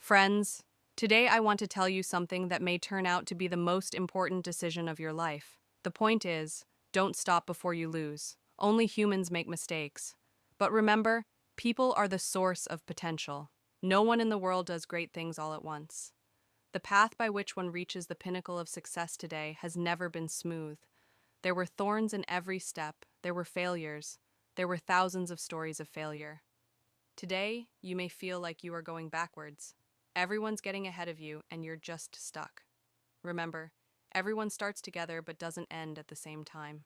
Friends, today I want to tell you something that may turn out to be the most important decision of your life. The point is, don't stop before you lose. Only humans make mistakes. But remember, people are the source of potential. No one in the world does great things all at once. The path by which one reaches the pinnacle of success today has never been smooth. There were thorns in every step, there were failures, there were thousands of stories of failure. Today, you may feel like you are going backwards. Everyone's getting ahead of you, and you're just stuck. Remember, everyone starts together but doesn't end at the same time.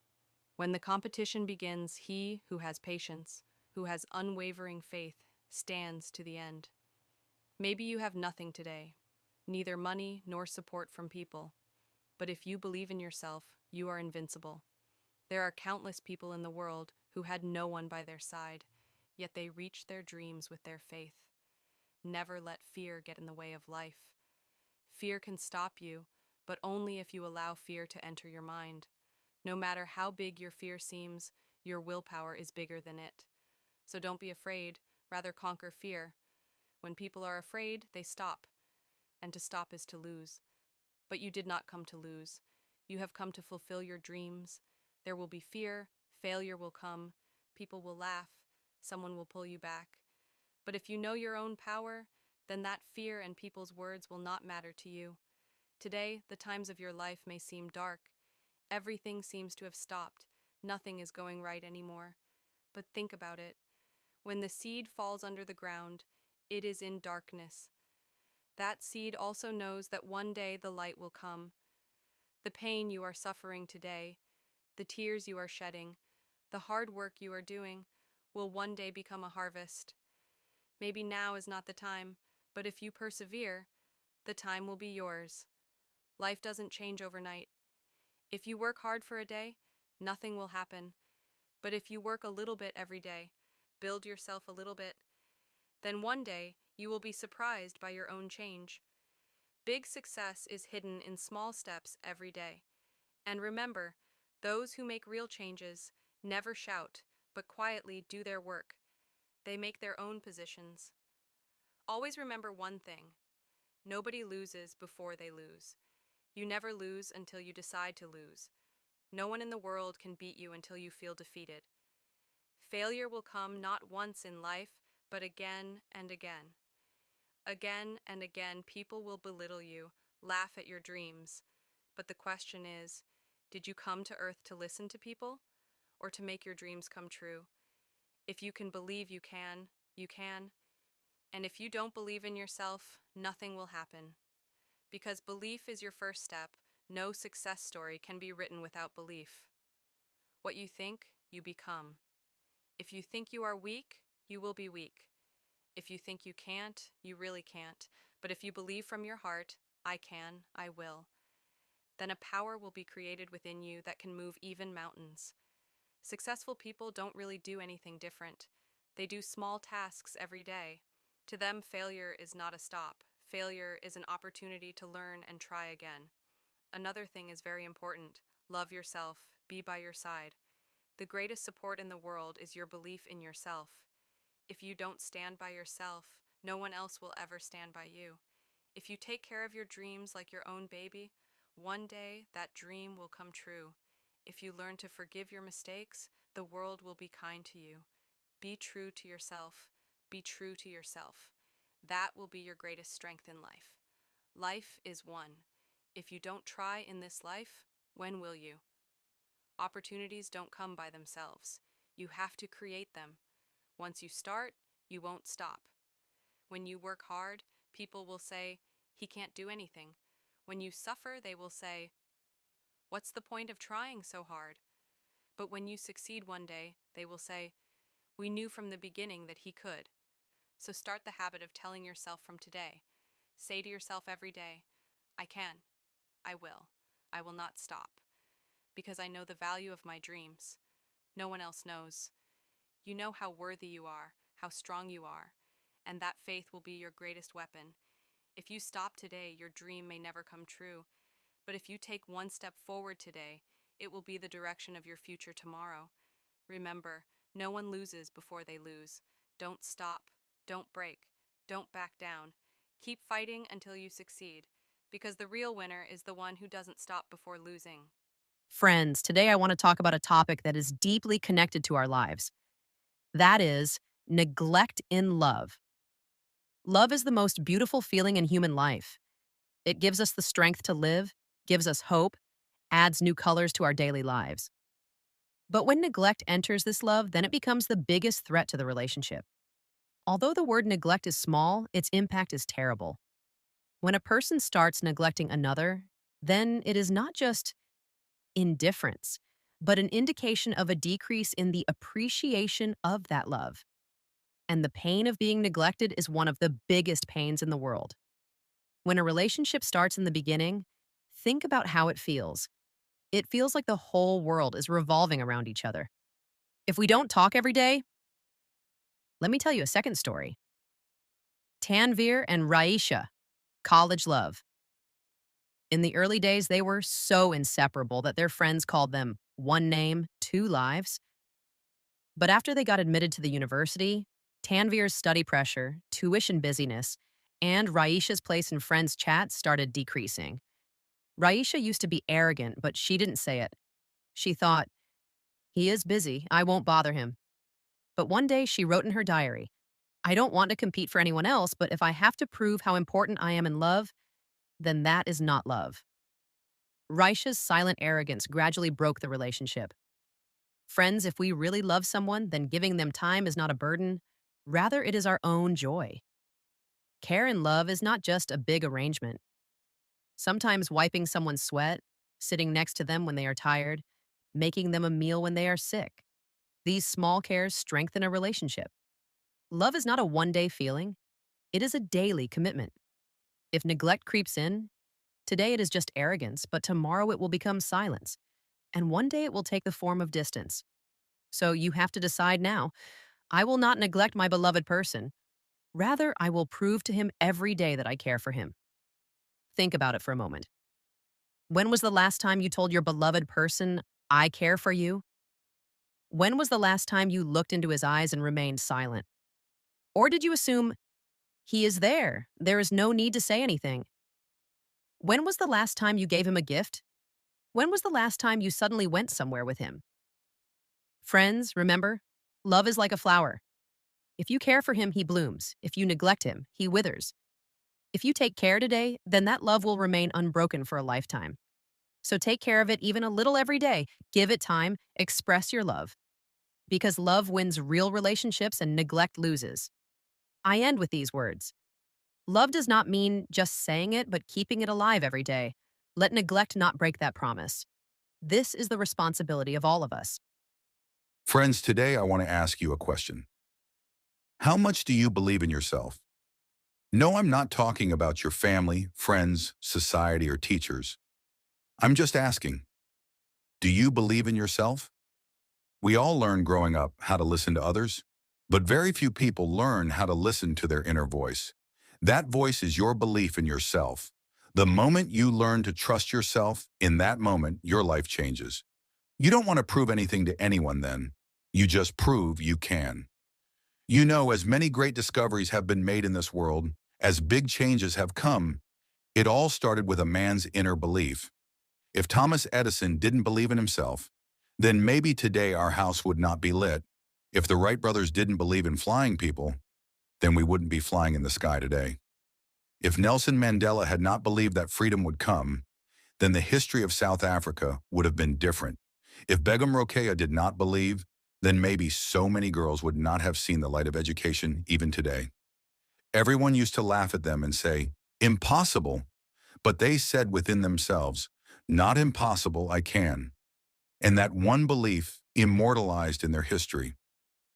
When the competition begins, he who has patience, who has unwavering faith, stands to the end. Maybe you have nothing today, neither money nor support from people. But if you believe in yourself, you are invincible. There are countless people in the world who had no one by their side, yet they reached their dreams with their faith. Never let fear get in the way of life. Fear can stop you, but only if you allow fear to enter your mind. No matter how big your fear seems, your willpower is bigger than it. So don't be afraid, rather conquer fear. When people are afraid, they stop, and to stop is to lose. But you did not come to lose. You have come to fulfill your dreams. There will be fear, failure will come, people will laugh, someone will pull you back. But if you know your own power, then that fear and people's words will not matter to you. Today, the times of your life may seem dark. Everything seems to have stopped. Nothing is going right anymore. But think about it. When the seed falls under the ground, it is in darkness. That seed also knows that one day the light will come. The pain you are suffering today, the tears you are shedding, the hard work you are doing, will one day become a harvest. Maybe now is not the time, but if you persevere, the time will be yours. Life doesn't change overnight. If you work hard for a day, nothing will happen. But if you work a little bit every day, build yourself a little bit, then one day you will be surprised by your own change. Big success is hidden in small steps every day. And remember, those who make real changes never shout, but quietly do their work. They make their own positions. Always remember one thing. Nobody loses before they lose. You never lose until you decide to lose. No one in the world can beat you until you feel defeated. Failure will come not once in life, but again and again. Again and again, people will belittle you, laugh at your dreams. But the question is, did you come to Earth to listen to people, or to make your dreams come true? If you can believe you can, you can. And if you don't believe in yourself, nothing will happen. Because belief is your first step, no success story can be written without belief. What you think, you become. If you think you are weak, you will be weak. If you think you can't, you really can't. But if you believe from your heart, I can, I will, then a power will be created within you that can move even mountains. Successful people don't really do anything different. They do small tasks every day. To them, failure is not a stop. Failure is an opportunity to learn and try again. Another thing is very important. Love yourself. Be by your side. The greatest support in the world is your belief in yourself. If you don't stand by yourself, no one else will ever stand by you. If you take care of your dreams like your own baby, one day that dream will come true. If you learn to forgive your mistakes, the world will be kind to you. Be true to yourself. Be true to yourself. That will be your greatest strength in life. Life is one. If you don't try in this life, when will you? Opportunities don't come by themselves. You have to create them. Once you start, you won't stop. When you work hard, people will say, he can't do anything. When you suffer, they will say, what's the point of trying so hard? But when you succeed one day, they will say, we knew from the beginning that he could. So start the habit of telling yourself from today. Say to yourself every day, I can, I will not stop, because I know the value of my dreams. No one else knows. You know how worthy you are, how strong you are, and that faith will be your greatest weapon. If you stop today, your dream may never come true. But if you take one step forward today, it will be the direction of your future tomorrow. Remember, no one loses before they lose. Don't stop. Don't break. Don't back down. Keep fighting until you succeed, because the real winner is the one who doesn't stop before losing. Friends, today I want to talk about a topic that is deeply connected to our lives. That is neglect in love. Love is the most beautiful feeling in human life. It gives us the strength to live, gives us hope, adds new colors to our daily lives. But when neglect enters this love, then it becomes the biggest threat to the relationship. Although the word neglect is small, its impact is terrible. When a person starts neglecting another, then it is not just indifference, but an indication of a decrease in the appreciation of that love. And the pain of being neglected is one of the biggest pains in the world. When a relationship starts in the beginning, think about how it feels. It feels like the whole world is revolving around each other. If we don't talk every day, let me tell you a second story. Tanvir and Raisha, college love. In the early days, they were so inseparable that their friends called them one name, two lives. But after they got admitted to the university, Tanvir's study pressure, tuition busyness, and Raisha's place in friends' chats started decreasing. Raisha used to be arrogant, but she didn't say it. She thought, he is busy, I won't bother him. But one day she wrote in her diary, I don't want to compete for anyone else, but if I have to prove how important I am in love, then that is not love. Raisha's silent arrogance gradually broke the relationship. Friends, if we really love someone, then giving them time is not a burden. Rather, it is our own joy. Care and love is not just a big arrangement. Sometimes wiping someone's sweat, sitting next to them when they are tired, making them a meal when they are sick. These small cares strengthen a relationship. Love is not a one-day feeling. It is a daily commitment. If neglect creeps in, today it is just arrogance, but tomorrow it will become silence. And one day it will take the form of distance. So you have to decide now. I will not neglect my beloved person. Rather, I will prove to him every day that I care for him. Think about it for a moment. When was the last time you told your beloved person, I care for you? When was the last time you looked into his eyes and remained silent? Or did you assume, he is there, there is no need to say anything? When was the last time you gave him a gift? When was the last time you suddenly went somewhere with him? Friends, remember, love is like a flower. If you care for him, he blooms. If you neglect him, he withers. If you take care today, then that love will remain unbroken for a lifetime. So take care of it even a little every day. Give it time. Express your love. Because love wins real relationships and neglect loses. I end with these words. Love does not mean just saying it, but keeping it alive every day. Let neglect not break that promise. This is the responsibility of all of us. Friends, today I want to ask you a question. How much do you believe in yourself? No, I'm not talking about your family, friends, society, or teachers. I'm just asking, do you believe in yourself? We all learn growing up how to listen to others, but very few people learn how to listen to their inner voice. That voice is your belief in yourself. The moment you learn to trust yourself, in that moment, your life changes. You don't want to prove anything to anyone then. You just prove you can. You know, as many great discoveries have been made in this world, as big changes have come, it all started with a man's inner belief. If Thomas Edison didn't believe in himself, then maybe today our house would not be lit. If the Wright brothers didn't believe in flying people, then we wouldn't be flying in the sky today. If Nelson Mandela had not believed that freedom would come, then the history of South Africa would have been different. If Begum Rokeya did not believe, then maybe so many girls would not have seen the light of education even today. Everyone used to laugh at them and say, impossible, but they said within themselves, not impossible, I can. And that one belief immortalized in their history.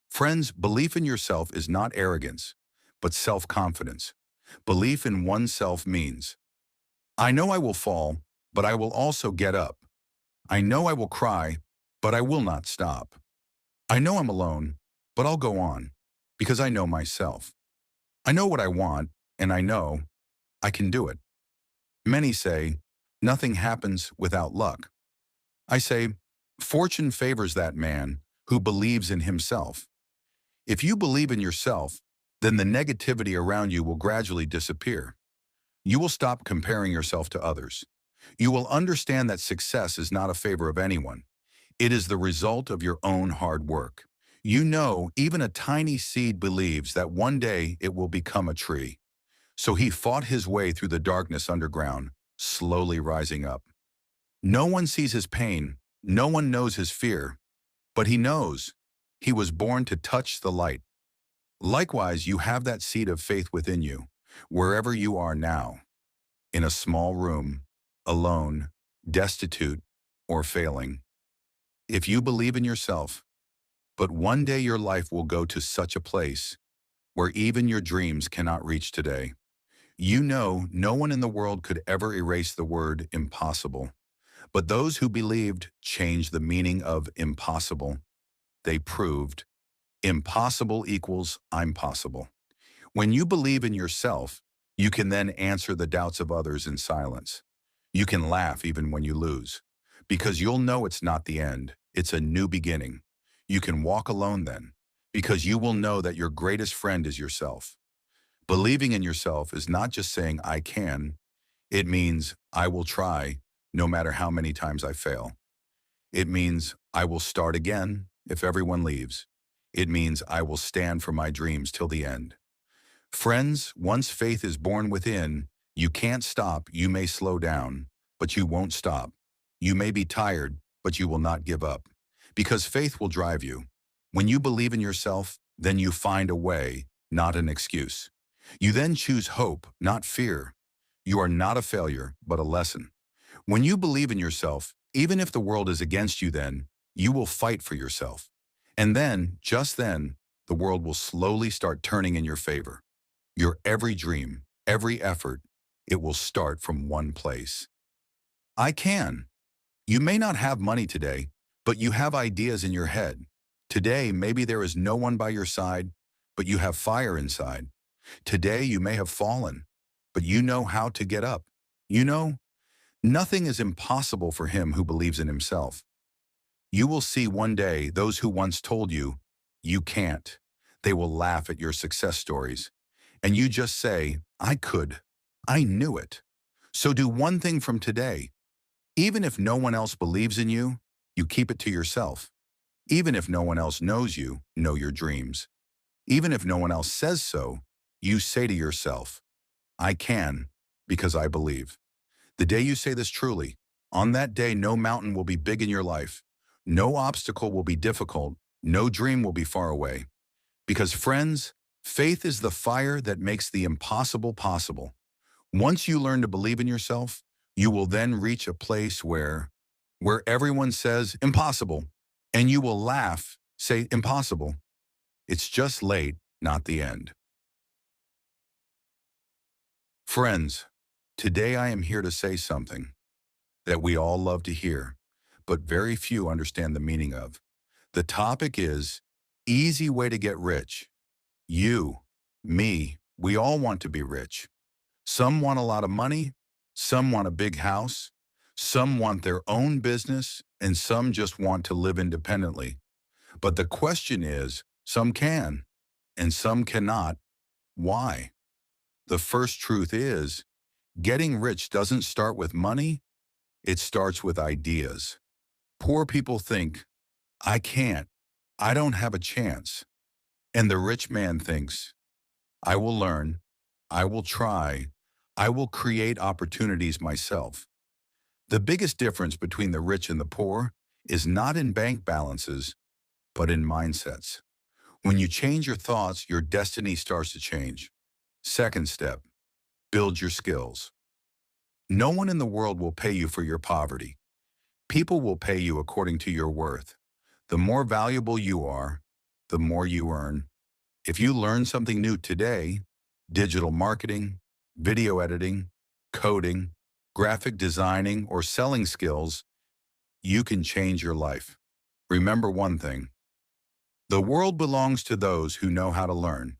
Friends, belief in yourself is not arrogance, but self-confidence. Belief in oneself means, I know I will fall, but I will also get up. I know I will cry, but I will not stop. I know I'm alone, but I'll go on, because I know myself. I know what I want, and I know I can do it. Many say, nothing happens without luck. I say, fortune favors that man who believes in himself. If you believe in yourself, then the negativity around you will gradually disappear. You will stop comparing yourself to others. You will understand that success is not a favor of anyone. It is the result of your own hard work. You know, even a tiny seed believes that one day it will become a tree. So he fought his way through the darkness underground, slowly rising up. No one sees his pain, no one knows his fear, but he knows he was born to touch the light. Likewise, you have that seed of faith within you, wherever you are now, in a small room, alone, destitute, or failing. If you believe in yourself, but one day your life will go to such a place where even your dreams cannot reach today. You know, no one in the world could ever erase the word impossible. But those who believed changed the meaning of impossible. They proved impossible equals I'm possible. When you believe in yourself, you can then answer the doubts of others in silence. You can laugh even when you lose, because you'll know it's not the end, it's a new beginning. You can walk alone then, because you will know that your greatest friend is yourself. Believing in yourself is not just saying I can, it means I will try no matter how many times I fail. It means I will start again if everyone leaves. It means I will stand for my dreams till the end. Friends, once faith is born within, you can't stop. You may slow down, but you won't stop. You may be tired, but you will not give up. Because faith will drive you. When you believe in yourself, then you find a way, not an excuse. You then choose hope, not fear. You are not a failure, but a lesson. When you believe in yourself, even if the world is against you then, you will fight for yourself. And then, just then, the world will slowly start turning in your favor. Your every dream, every effort, it will start from one place. I can. You may not have money today, but you have ideas in your head. Today, maybe there is no one by your side, but you have fire inside. Today, you may have fallen, but you know how to get up. You know, nothing is impossible for him who believes in himself. You will see one day those who once told you, you can't. They will laugh at your success stories. And you just say, I could. I knew it. So do one thing from today. Even if no one else believes in you, you keep it to yourself. Even if no one else knows you, know your dreams. Even if no one else says so, you say to yourself, I can, because I believe. The day you say this truly, on that day no mountain will be big in your life. No obstacle will be difficult. No dream will be far away. Because friends, faith is the fire that makes the impossible possible. Once you learn to believe in yourself, you will then reach a place where everyone says impossible, and you will laugh, say impossible. It's just late, not the end. Friends, today I am here to say something that we all love to hear, but very few understand the meaning of. The topic is easy way to get rich. You, me, we all want to be rich. Some want a lot of money, some want a big house, some want their own business, and some just want to live independently. But the question is, some can, and some cannot. Why? The first truth is, getting rich doesn't start with money, it starts with ideas. Poor people think, I can't, I don't have a chance. And the rich man thinks, I will learn, I will try, I will create opportunities myself. The biggest difference between the rich and the poor is not in bank balances, but in mindsets. When you change your thoughts, your destiny starts to change. Second step, build your skills. No one in the world will pay you for your poverty. People will pay you according to your worth. The more valuable you are, the more you earn. If you learn something new today, digital marketing, video editing, coding, graphic designing, or selling skills, you can change your life. Remember one thing, the world belongs to those who know how to learn.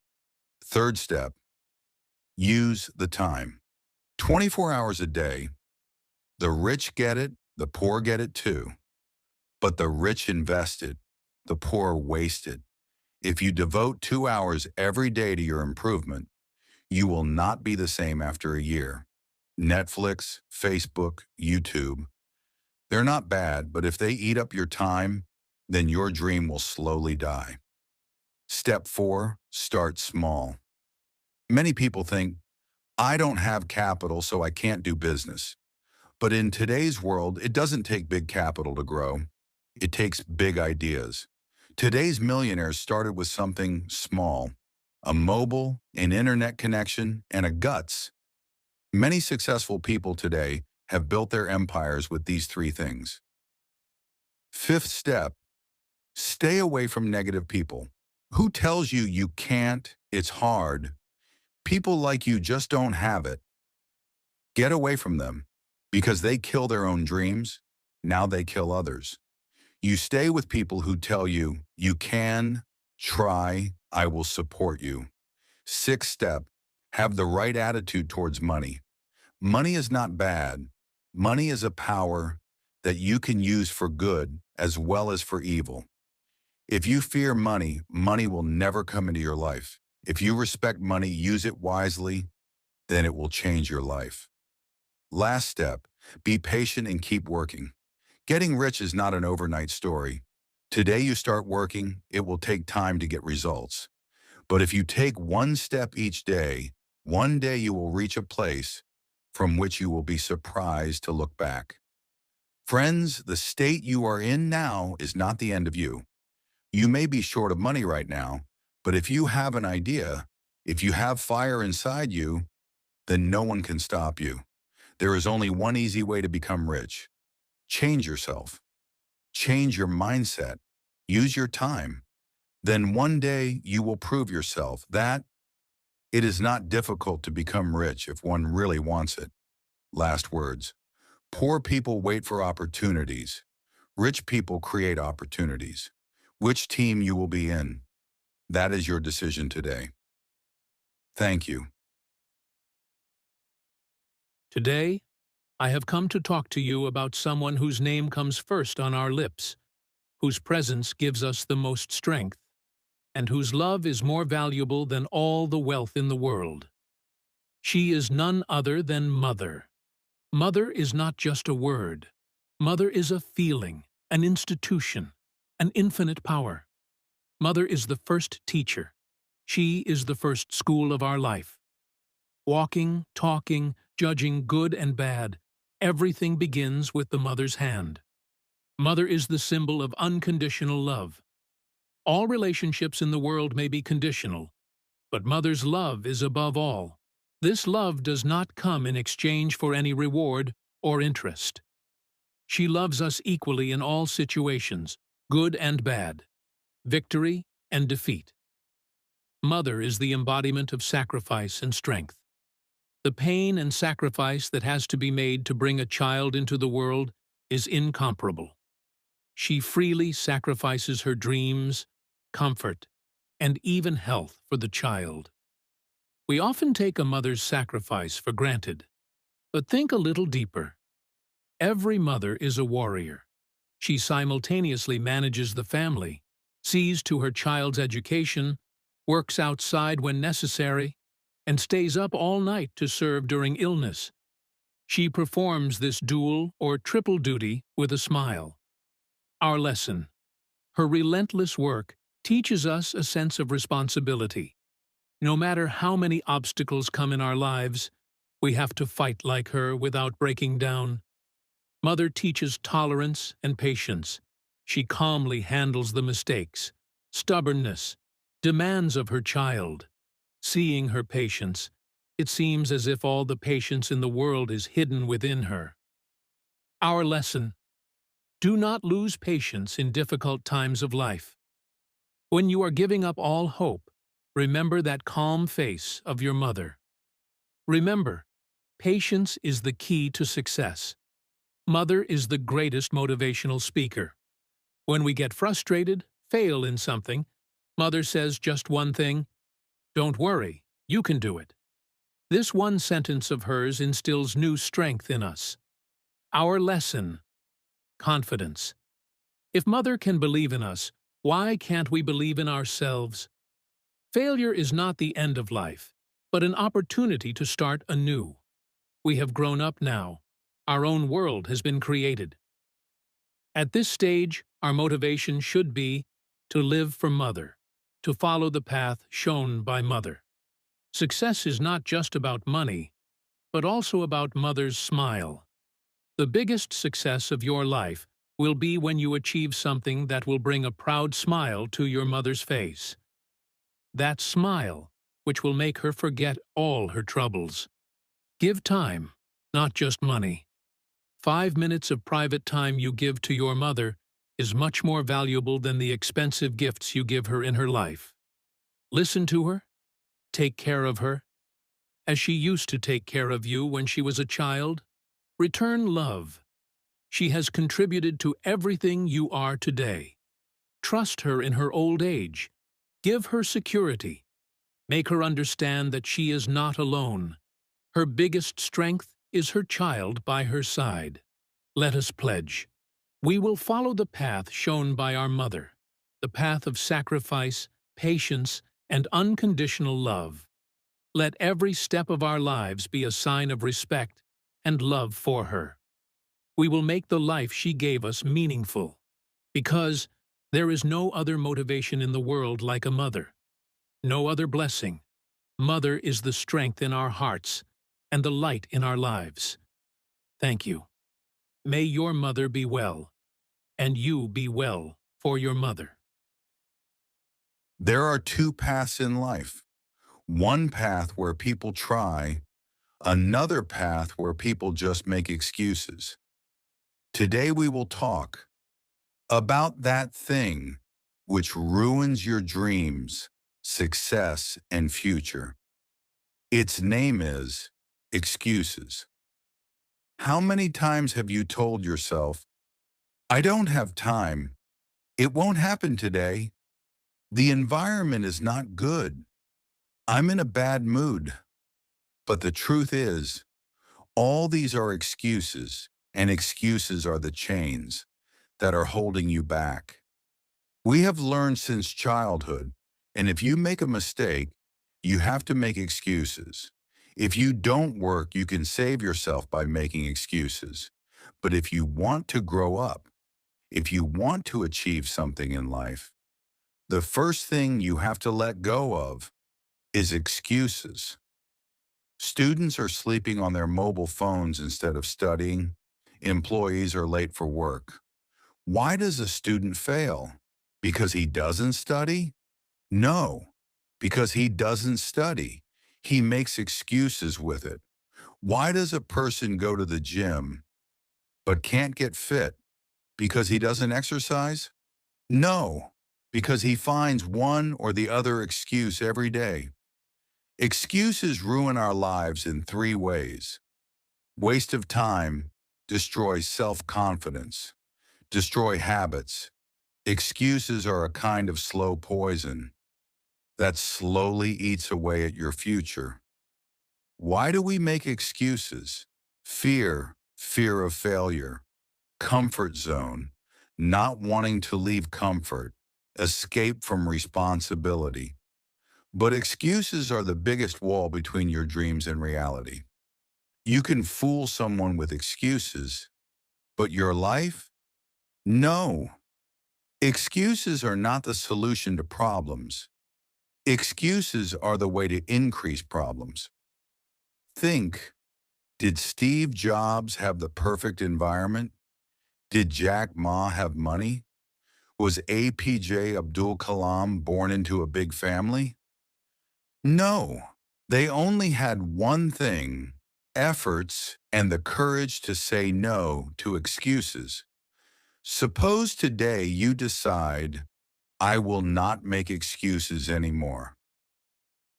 Third step, use the time. 24 hours a day. The rich get it, the poor get it too. But the rich invest it, the poor waste it. If you devote 2 hours every day to your improvement, you will not be the same after a year. Netflix, Facebook, YouTube. They're not bad, but if they eat up your time, then your dream will slowly die. Step 4, start small. Many people think, I don't have capital, so I can't do business. But in today's world, it doesn't take big capital to grow. It takes big ideas. Today's millionaires started with something small, a mobile, an internet connection, and a guts. Many successful people today have built their empires with these three things. Fifth step, stay away from negative people. Who tells you you can't, it's hard, people like you just don't have it? Get away from them because they kill their own dreams. Now they kill others. You stay with people who tell you, you can, try, I will support you. Sixth step, have the right attitude towards money. Money is not bad. Money is a power that you can use for good as well as for evil. If you fear money, money will never come into your life. If you respect money, use it wisely, then it will change your life. Last step, be patient and keep working. Getting rich is not an overnight story. Today you start working, it will take time to get results. But if you take one step each day, one day you will reach a place from which you will be surprised to look back. Friends, the state you are in now is not the end of you. You may be short of money right now, but if you have an idea, if you have fire inside you, then no one can stop you. There is only one easy way to become rich. Change yourself. Change your mindset. Use your time. Then one day you will prove yourself that it is not difficult to become rich if one really wants it. Last words. Poor people wait for opportunities. Rich people create opportunities. Which team you will be in, that is your decision today. Thank you. Today, I have come to talk to you about someone whose name comes first on our lips, whose presence gives us the most strength, and whose love is more valuable than all the wealth in the world. She is none other than Mother. Mother is not just a word. Mother is a feeling, an institution, an infinite power. Mother is the first teacher. She is the first school of our life. Walking, talking, judging good and bad, everything begins with the mother's hand. Mother is the symbol of unconditional love. All relationships in the world may be conditional, but mother's love is above all. This love does not come in exchange for any reward or interest. She loves us equally in all situations, good and bad, victory and defeat. Mother is the embodiment of sacrifice and strength. The pain and sacrifice that has to be made to bring a child into the world is incomparable. She freely sacrifices her dreams, comfort, and even health for the child. We often take a mother's sacrifice for granted, but think a little deeper. Every mother is a warrior. She simultaneously manages the family, sees to her child's education, works outside when necessary, and stays up all night to serve during illness. She performs this dual or triple duty with a smile. Our lesson. Her relentless work teaches us a sense of responsibility. No matter how many obstacles come in our lives, we have to fight like her without breaking down. Mother teaches tolerance and patience. She calmly handles the mistakes, stubbornness, demands of her child. Seeing her patience, it seems as if all the patience in the world is hidden within her. Our lesson. Do not lose patience in difficult times of life. When you are giving up all hope, remember that calm face of your mother. Remember, patience is the key to success. Mother is the greatest motivational speaker. When we get frustrated, fail in something, Mother says just one thing: don't worry, you can do it. This one sentence of hers instills new strength in us. Our lesson. Confidence. If Mother can believe in us, why can't we believe in ourselves? Failure is not the end of life, but an opportunity to start anew. We have grown up now. Our own world has been created. At this stage, our motivation should be to live for Mother, to follow the path shown by Mother. Success is not just about money, but also about Mother's smile. The biggest success of your life will be when you achieve something that will bring a proud smile to your mother's face. That smile, which will make her forget all her troubles. Give time, not just money. 5 minutes of private time you give to your mother is much more valuable than the expensive gifts you give her in her life. Listen to her, take care of her, as she used to take care of you when she was a child. Return love. She has contributed to everything you are today. Trust her in her old age. Give her security. Make her understand that she is not alone. Her biggest strength is her child by her side. Let us pledge. We will follow the path shown by our mother, the path of sacrifice, patience, and unconditional love. Let every step of our lives be a sign of respect and love for her. We will make the life she gave us meaningful, because there is no other motivation in the world like a mother, no other blessing. Mother is the strength in our hearts and the light in our lives. Thank you. May your mother be well, and you be well for your mother. There are two paths in life. One path where people try, another path where people just make excuses. Today we will talk about that thing which ruins your dreams, success, and future. Its name is excuses. How many times have you told yourself, I don't have time, it won't happen today, the environment is not good, I'm in a bad mood? But the truth is, all these are excuses, and excuses are the chains that are holding you back. We have learned since childhood, and if you make a mistake, you have to make excuses. If you don't work, you can save yourself by making excuses. But if you want to grow up, if you want to achieve something in life, the first thing you have to let go of is excuses. Students are sleeping on their mobile phones instead of studying. Employees are late for work. Why does a student fail? Because he doesn't study? No, because he doesn't study. He makes excuses with it. Why does a person go to the gym but can't get fit? Because he doesn't exercise? No, because he finds one or the other excuse every day. Excuses ruin our lives in three ways. Waste of time destroys self-confidence, destroy habits. Excuses are a kind of slow poison that slowly eats away at your future. Why do we make excuses? Fear of failure, comfort zone, not wanting to leave comfort, escape from responsibility. But excuses are the biggest wall between your dreams and reality. You can fool someone with excuses, but your life? No. Excuses are not the solution to problems. Excuses are the way to increase problems. Think, did Steve Jobs have the perfect environment? Did Jack Ma have money? Was APJ Abdul Kalam born into a big family? No. They only had one thing: efforts and the courage to say no to excuses. Suppose today you decide, I will not make excuses anymore.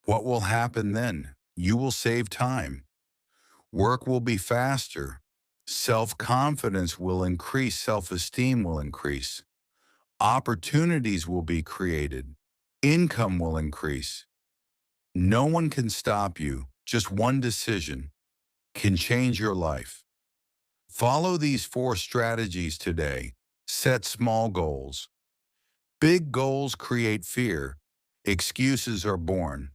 What will happen then? You will save time. Work will be faster. Self-confidence will increase. Self-esteem will increase. Opportunities will be created. Income will increase. No one can stop you. Just one decision can change your life. Follow these 4 strategies today. Set small goals. Big goals create fear. Excuses are born.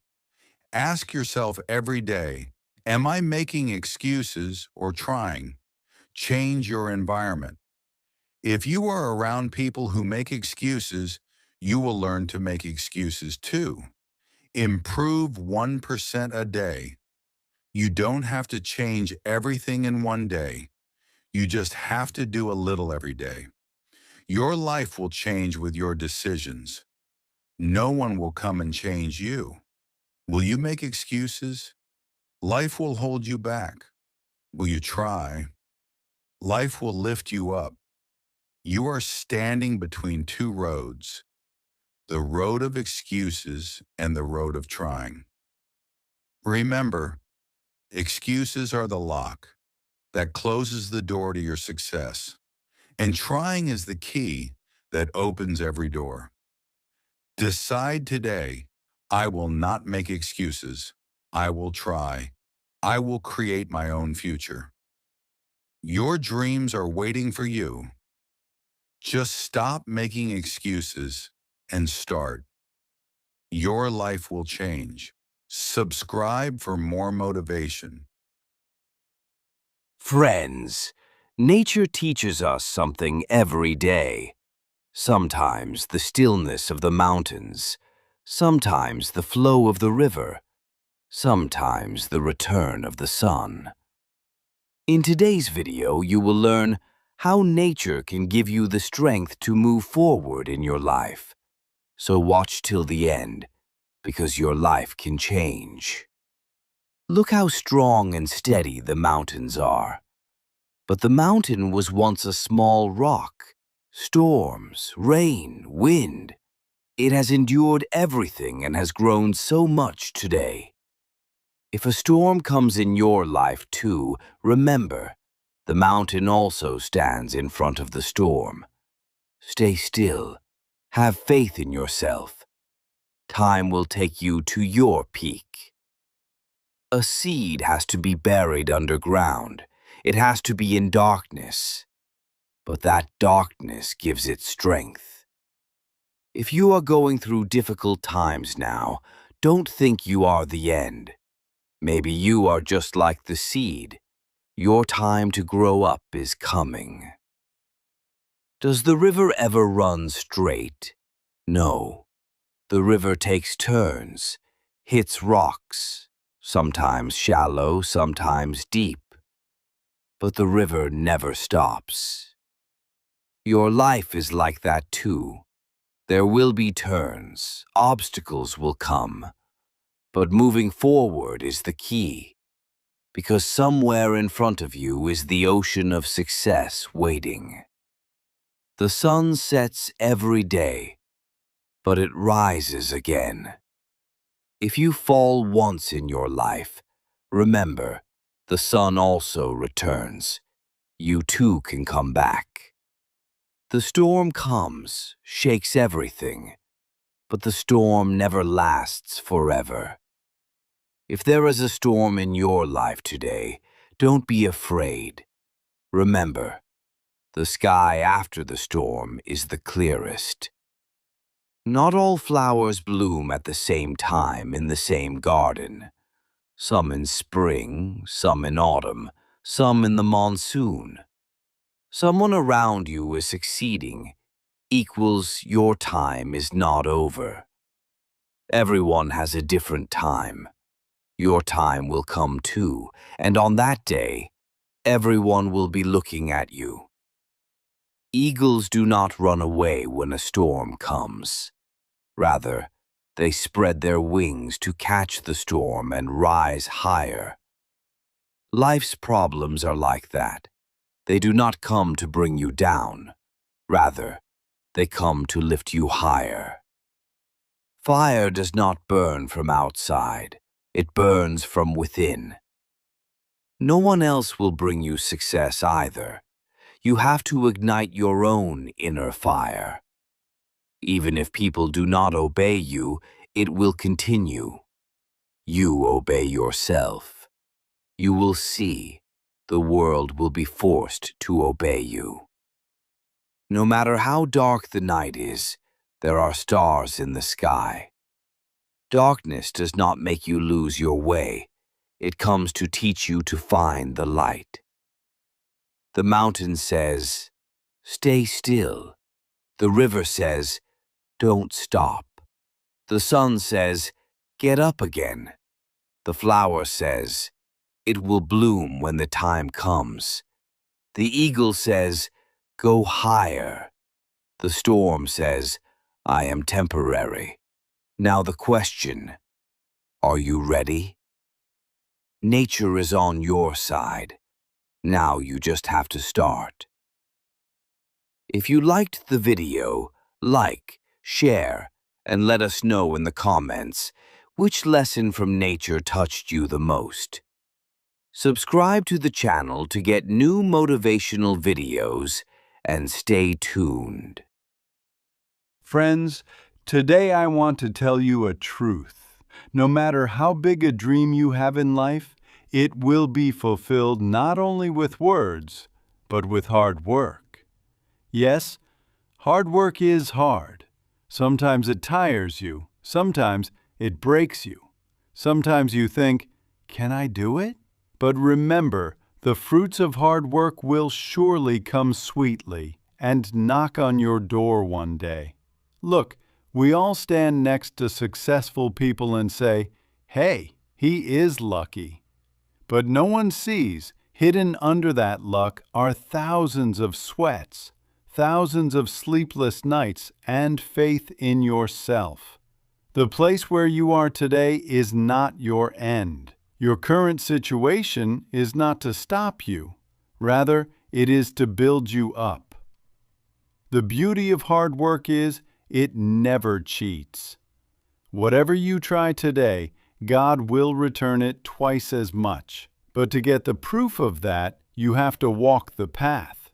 Ask yourself every day, Am I making excuses or trying? Change your environment. If you are around people who make excuses, you will learn to make excuses too. Improve 1% a day. You don't have to change everything in one day. You just have to do a little every day. Your life will change with your decisions. No one will come and change you. Will you make excuses? Life will hold you back. Will you try? Life will lift you up. You are standing between two roads, the road of excuses and the road of trying. Remember, excuses are the lock that closes the door to your success, and trying is the key that opens every door. Decide today, I will not make excuses. I will try. I will create my own future. Your dreams are waiting for you. Just stop making excuses and start. Your life will change. Subscribe for more motivation. Friends, nature teaches us something every day. Sometimes the stillness of the mountains, sometimes the flow of the river, sometimes the return of the sun. In today's video, you will learn how nature can give you the strength to move forward in your life. So watch till the end, because your life can change. Look how strong and steady the mountains are. But the mountain was once a small rock. Storms, rain, wind. It has endured everything and has grown so much today. If a storm comes in your life too, remember, the mountain also stands in front of the storm. Stay still. Have faith in yourself. Time will take you to your peak. A seed has to be buried underground. It has to be in darkness. But that darkness gives it strength. If you are going through difficult times now, don't think you are the end. Maybe you are just like the seed. Your time to grow up is coming. Does the river ever run straight? No. The river takes turns, hits rocks, sometimes shallow, sometimes deep. But the river never stops. Your life is like that too. There will be turns, obstacles will come. But moving forward is the key, because somewhere in front of you is the ocean of success waiting. The sun sets every day, but it rises again. If you fall once in your life, remember, the sun also returns. You too can come back. The storm comes, shakes everything, but the storm never lasts forever. If there is a storm in your life today, don't be afraid. Remember, the sky after the storm is the clearest. Not all flowers bloom at the same time in the same garden. Some in spring, some in autumn, some in the monsoon. Someone around you is succeeding, equals your time is not over. Everyone has a different time. Your time will come too, and on that day, everyone will be looking at you. Eagles do not run away when a storm comes. Rather, they spread their wings to catch the storm and rise higher. Life's problems are like that. They do not come to bring you down. Rather, they come to lift you higher. Fire does not burn from outside. It burns from within. No one else will bring you success either. You have to ignite your own inner fire. Even if people do not obey you, it will continue. You obey yourself. You will see the world will be forced to obey you. No matter how dark the night is, there are stars in the sky. Darkness does not make you lose your way. It comes to teach you to find the light. The mountain says, "Stay still." The river says, "Don't stop." The sun says, "Get up again." The flower says, "It will bloom when the time comes." The eagle says, "Go higher." The storm says, "I am temporary." Now the question, are you ready? Nature is on your side. Now you just have to start. If you liked the video, like, share, and let us know in the comments which lesson from nature touched you the most. Subscribe to the channel to get new motivational videos and stay tuned. Friends, today I want to tell you a truth. No matter how big a dream you have in life, it will be fulfilled not only with words, but with hard work. Yes, hard work is hard. Sometimes it tires you. Sometimes it breaks you. Sometimes you think, can I do it? But remember, the fruits of hard work will surely come sweetly and knock on your door one day. Look, we all stand next to successful people and say, hey, he is lucky. But no one sees, hidden under that luck are thousands of sweats, thousands of sleepless nights, and faith in yourself. The place where you are today is not your end. Your current situation is not to stop you. Rather, it is to build you up. The beauty of hard work is it never cheats. Whatever you try today, God will return it twice as much. But to get the proof of that, you have to walk the path.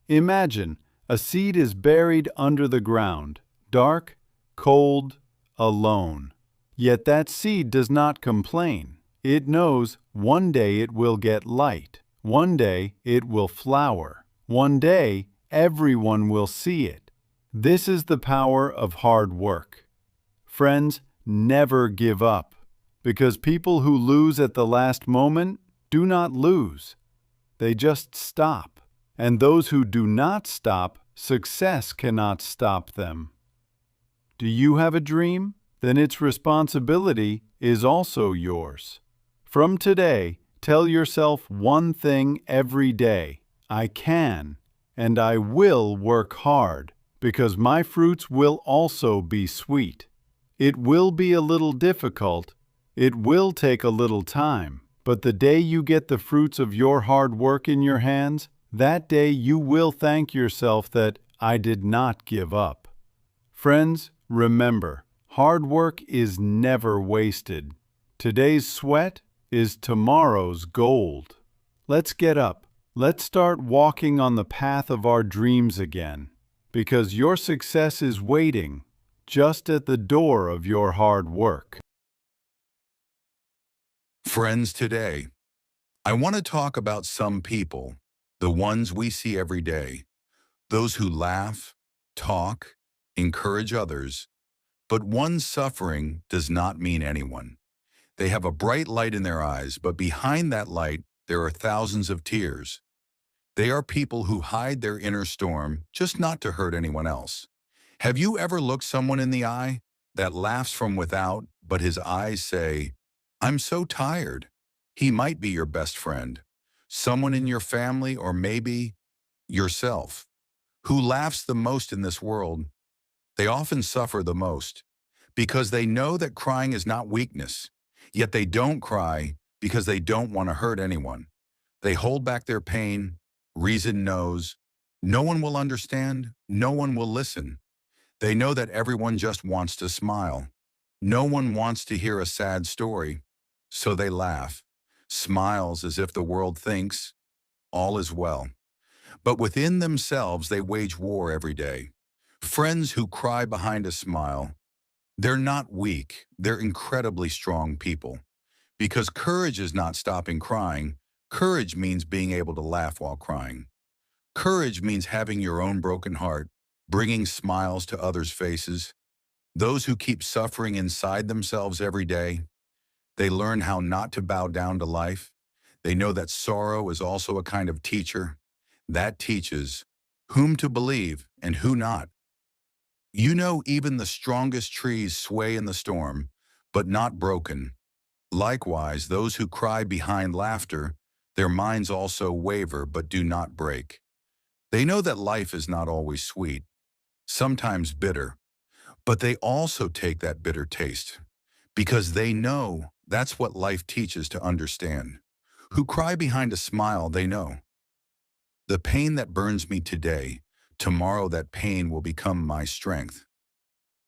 Imagine a seed is buried under the ground, dark, cold, alone. Yet that seed does not complain. It knows one day it will get light. One day it will flower. One day everyone will see it. This is the power of hard work. Friends, never give up, because people who lose at the last moment do not lose. They just stop. And those who do not stop, success cannot stop them. Do you have a dream? Then its responsibility is also yours. From today, tell yourself one thing every day. I can and I will work hard, because my fruits will also be sweet. It will be a little difficult. It will take a little time. But the day you get the fruits of your hard work in your hands, that day you will thank yourself that I did not give up. Friends, remember, hard work is never wasted. Today's sweat is tomorrow's gold. Let's get up. Let's start walking on the path of our dreams again, because your success is waiting just at the door of your hard work. Friends, today, I want to talk about some people, the ones we see every day, those who laugh, talk, encourage others, but one's suffering does not mean anyone. They have a bright light in their eyes, but behind that light, there are thousands of tears. They are people who hide their inner storm just not to hurt anyone else. Have you ever looked someone in the eye that laughs from without, but his eyes say, I'm so tired? He might be your best friend, someone in your family, or maybe yourself. Who laughs the most in this world? They often suffer the most because they know that crying is not weakness. Yet they don't cry because they don't want to hurt anyone. They hold back their pain. Reason knows. No one will understand. No one will listen. They know that everyone just wants to smile. No one wants to hear a sad story. So they laugh, smiles as if the world thinks all is well. But within themselves, they wage war every day. Friends who cry behind a smile, they're not weak, they're incredibly strong people. Because courage is not stopping crying. Courage means being able to laugh while crying. Courage means having your own broken heart, bringing smiles to others' faces. Those who keep suffering inside themselves every day, They learn how not to bow down to life. They know that sorrow is also a kind of teacher that teaches whom to believe and who not. You know, even the strongest trees sway in the storm, but not broken. Likewise, those who cry behind laughter, their minds also waver but do not break. They know that life is not always sweet, sometimes bitter, but they also take that bitter taste because they know that's what life teaches to understand. Who cry behind a smile, they know. The pain that burns me today, tomorrow that pain will become my strength.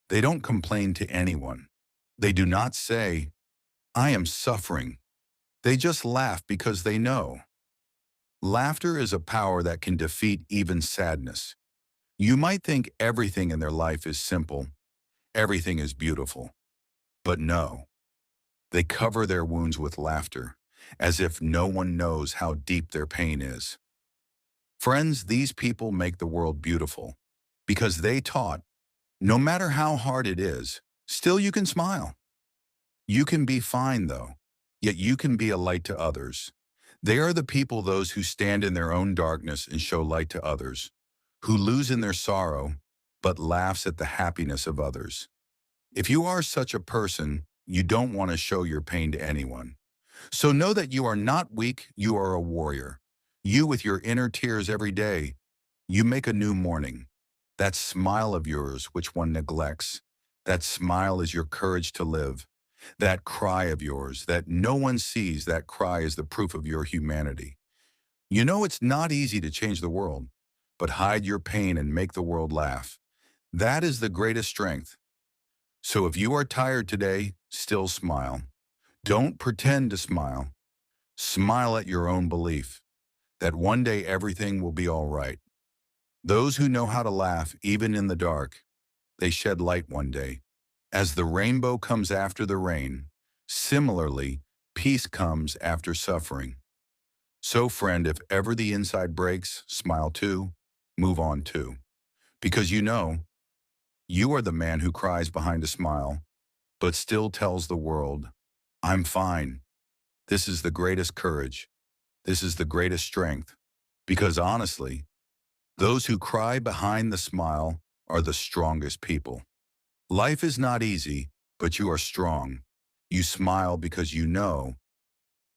They don't complain to anyone. They do not say, I am suffering. They just laugh because they know. Laughter is a power that can defeat even sadness. You might think everything in their life is simple, everything is beautiful. But no, they cover their wounds with laughter, as if no one knows how deep their pain is. Friends, these people make the world beautiful because they taught, no matter how hard it is, still you can smile. You can be fine though, yet you can be a light to others. They are the people, those who stand in their own darkness and show light to others, who lose in their sorrow, but laughs at the happiness of others. If you are such a person, you don't want to show your pain to anyone. So know that you are not weak, you are a warrior. You with your inner tears every day, you make a new morning. That smile of yours which one neglects, that smile is your courage to live. That cry of yours that no one sees, that cry is the proof of your humanity. You know it's not easy to change the world, but hide your pain and make the world laugh. That is the greatest strength. So if you are tired today, still smile. Don't pretend to smile. Smile at your own belief that one day everything will be all right. Those who know how to laugh, even in the dark, they shed light one day. As the rainbow comes after the rain, similarly, peace comes after suffering. So friend, if ever the inside breaks, smile too, move on too. Because you know, you are the man who cries behind a smile, but still tells the world, I'm fine. This is the greatest courage. This is the greatest strength. Because honestly, those who cry behind the smile are the strongest people. Life is not easy, but you are strong. You smile because you know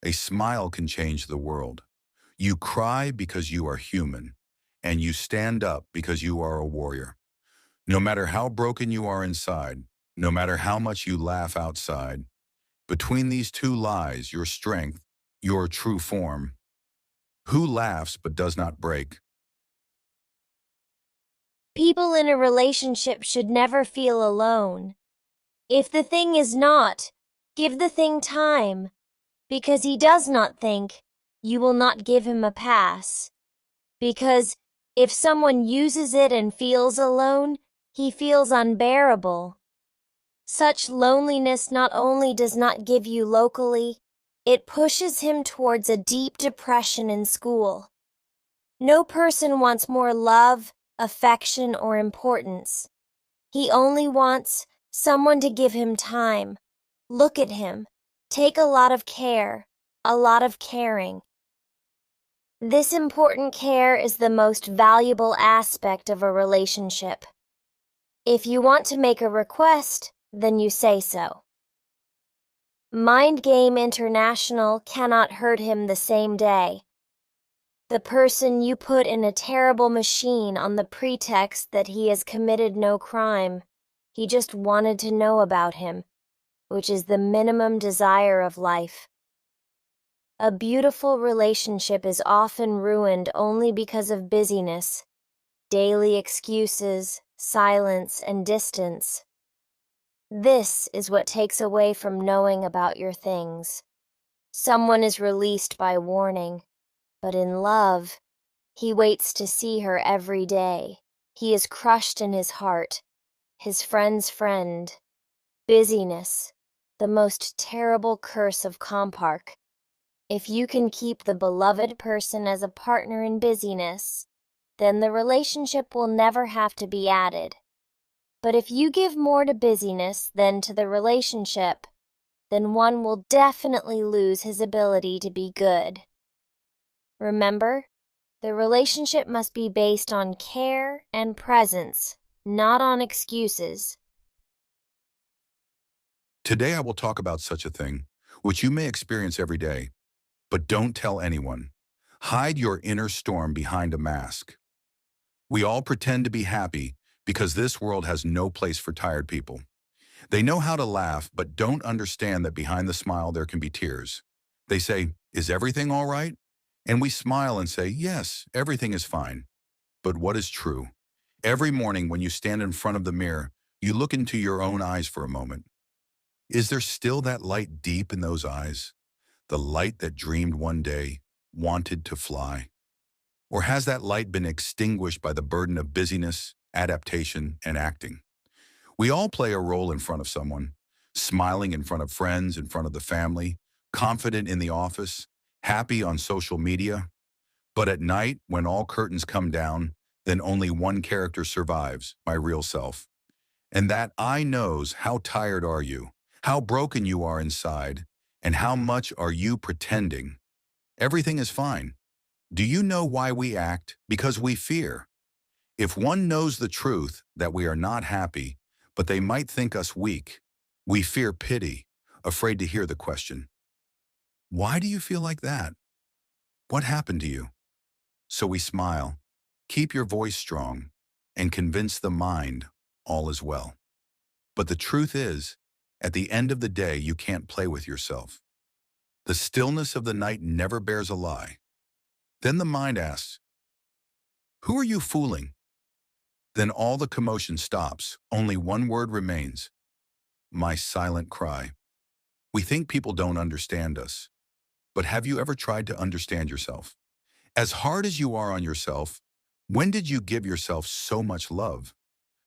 a smile can change the world. You cry because you are human, and you stand up because you are a warrior. No matter how broken you are inside, no matter how much you laugh outside, between these two lies your strength, your true form. Who laughs but does not break? People in a relationship should never feel alone. If the thing is not, give the thing time, because he does not think, you will not give him a pass. Because if someone uses it and feels alone, he feels unbearable. Such loneliness not only does not give you locally, it pushes him towards a deep depression in school. No person wants more love, affection, or importance. He only wants someone to give him time, look at him, take a lot of care, a lot of caring. This important care is the most valuable aspect of a relationship. If you want to make a request, then you say so. Mind Game International cannot hurt him the same day. The person you put in a terrible machine on the pretext that he has committed no crime. He just wanted to know about him, which is the minimum desire of life. A beautiful relationship is often ruined only because of busyness, daily excuses, silence, and distance. This is what takes away from knowing about your things. Someone is released by warning, but in love, he waits to see her every day. He is crushed in his heart, his friend's friend. Busyness, the most terrible curse of Compark. If you can keep the beloved person as a partner in busyness, then the relationship will never have to be added. But if you give more to busyness than to the relationship, then one will definitely lose his ability to be good. Remember, the relationship must be based on care and presence, not on excuses. Today I will talk about such a thing, which you may experience every day, but don't tell anyone. Hide your inner storm behind a mask. We all pretend to be happy because this world has no place for tired people. They know how to laugh, but don't understand that behind the smile there can be tears. They say, "Is everything all right?" And we smile and say, "Yes, everything is fine." But what is true? Every morning when you stand in front of the mirror, you look into your own eyes for a moment. Is there still that light deep in those eyes? The light that dreamed one day, wanted to fly? Or has that light been extinguished by the burden of busyness, adaptation, and acting? We all play a role in front of someone, smiling in front of friends, in front of the family, confident in the office, happy on social media. But at night, when all curtains come down, then only one character survives, my real self. And that I knows how tired are you, how broken you are inside, and how much are you pretending. Everything is fine. Do you know why we act? Because we fear. If one knows the truth that we are not happy, but they might think us weak, we fear pity, afraid to hear the question, why do you feel like that? What happened to you? So we smile, keep your voice strong, and convince the mind all is well. But the truth is, at the end of the day, you can't play with yourself. The stillness of the night never bears a lie. Then the mind asks, who are you fooling? Then all the commotion stops. Only one word remains, my silent cry. We think people don't understand us. But have you ever tried to understand yourself? As hard as you are on yourself, when did you give yourself so much love?